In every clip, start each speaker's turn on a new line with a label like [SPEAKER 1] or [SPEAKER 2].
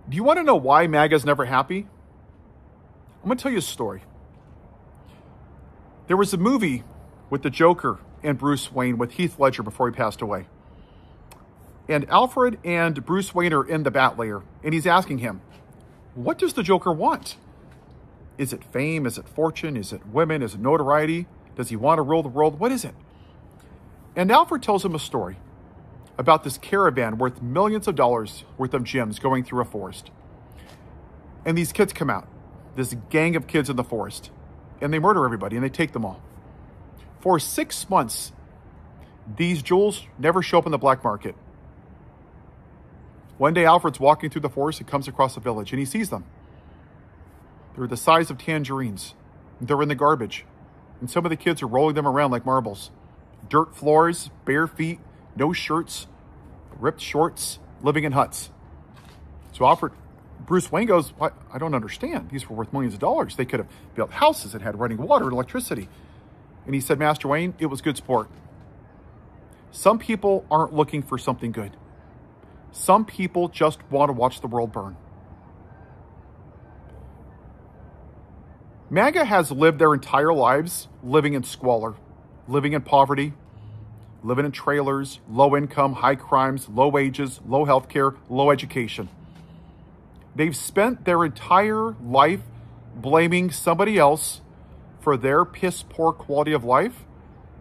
[SPEAKER 1] Do you want to know why MAGA is never happy? I'm going to tell you a story. There was a movie with the Joker and Bruce Wayne with Heath Ledger before he passed away. And Alfred and Bruce Wayne are in the Bat Lair, and he's asking him, what does the Joker want? Is it fame? Is it fortune? Is it women? Is it notoriety? Does he want to rule the world? What is it? And Alfred tells him a story about this caravan worth millions of dollars worth of gems going through a forest. And these kids come out, this gang of kids in the forest, and they murder everybody and they take them all. For 6 months, these jewels never show up in the black market. One day, Alfred's walking through the forest and comes across a village, and he sees them. They're the size of tangerines. They're in the garbage. And some of the kids are rolling them around like marbles. Dirt floors, bare feet, no shirts, ripped shorts, living in huts. So Bruce Wayne goes, I don't understand. These were worth millions of dollars. They could have built houses that had running water and electricity. And he said, Master Wayne, it was good sport. Some people aren't looking for something good. Some people just want to watch the world burn. MAGA has lived their entire lives living in squalor, living in poverty, living in trailers, low income, high crimes, low wages, low health care, low education. They've spent their entire life blaming somebody else for their piss poor quality of life,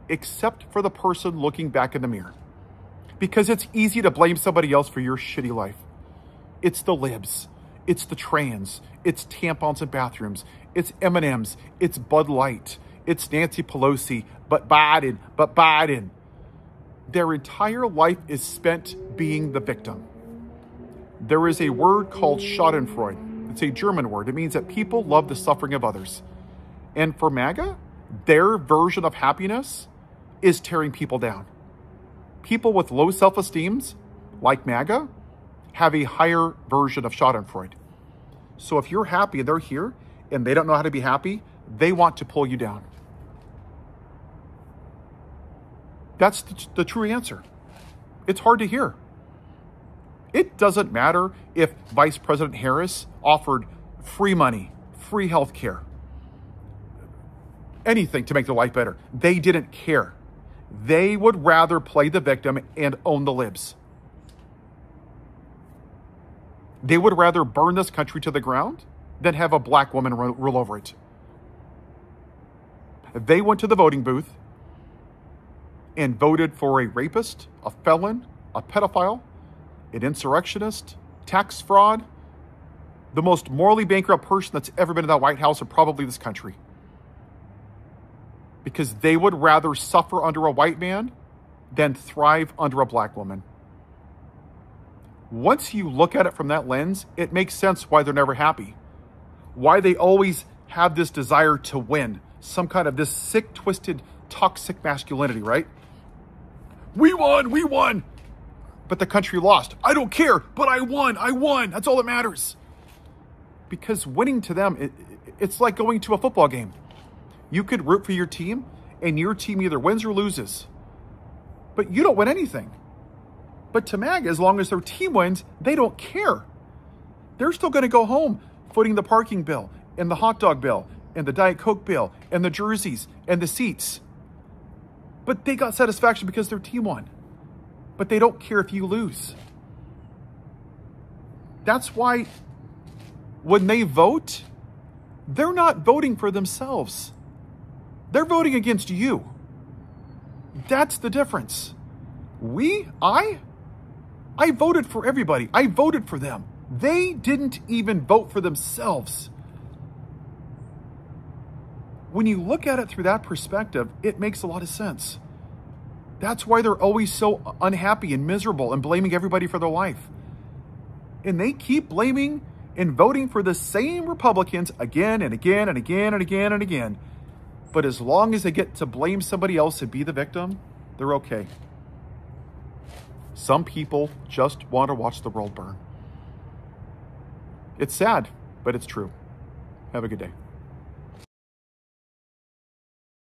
[SPEAKER 1] except for the person looking back in the mirror. Because it's easy to blame somebody else for your shitty life. It's the libs. It's the trans. It's tampons in bathrooms. It's M&Ms. It's Bud Light. It's Nancy Pelosi. But Biden. Their entire life is spent being the victim. There is a word called Schadenfreude. It's a German word. It means that people love the suffering of others. And for MAGA, their version of happiness is tearing people down. People with low self-esteems, like MAGA, have a higher version of Schadenfreude. So if you're happy and they're here and they don't know how to be happy, they want to pull you down. That's the true answer. It's hard to hear. It doesn't matter if Vice President Harris offered free money, free health care, anything to make their life better. They didn't care. They would rather play the victim and own the libs. They would rather burn this country to the ground than have a black woman rule over it. They went to the voting booth and voted for a rapist, a felon, a pedophile, an insurrectionist, tax fraud, the most morally bankrupt person that's ever been in that White House and probably this country. Because they would rather suffer under a white man than thrive under a black woman. Once you look at it from that lens, it makes sense why they're never happy. Why they always have this desire to win. Some kind of this sick, twisted, toxic masculinity, right? We won. But the country lost. I don't care, but I won. That's all that matters. Because winning to them, it's like going to a football game. You could root for your team, and your team either wins or loses. But you don't win anything. But to MAGA, as long as their team wins, they don't care. They're still going to go home footing the parking bill, and the hot dog bill, and the Diet Coke bill, and the jerseys, and the seats. But they got satisfaction because their team won. But they don't care if you lose. That's why when they vote, they're not voting for themselves. They're voting against you. That's the difference. I voted for everybody. I voted for them. They didn't even vote for themselves. When you look at it through that perspective, it makes a lot of sense. That's why they're always so unhappy and miserable and blaming everybody for their life. And they keep blaming and voting for the same Republicans again and again and again and again and again. But as long as they get to blame somebody else and be the victim, they're okay. Some people just want to watch the world burn. It's sad, but it's true. Have a good day.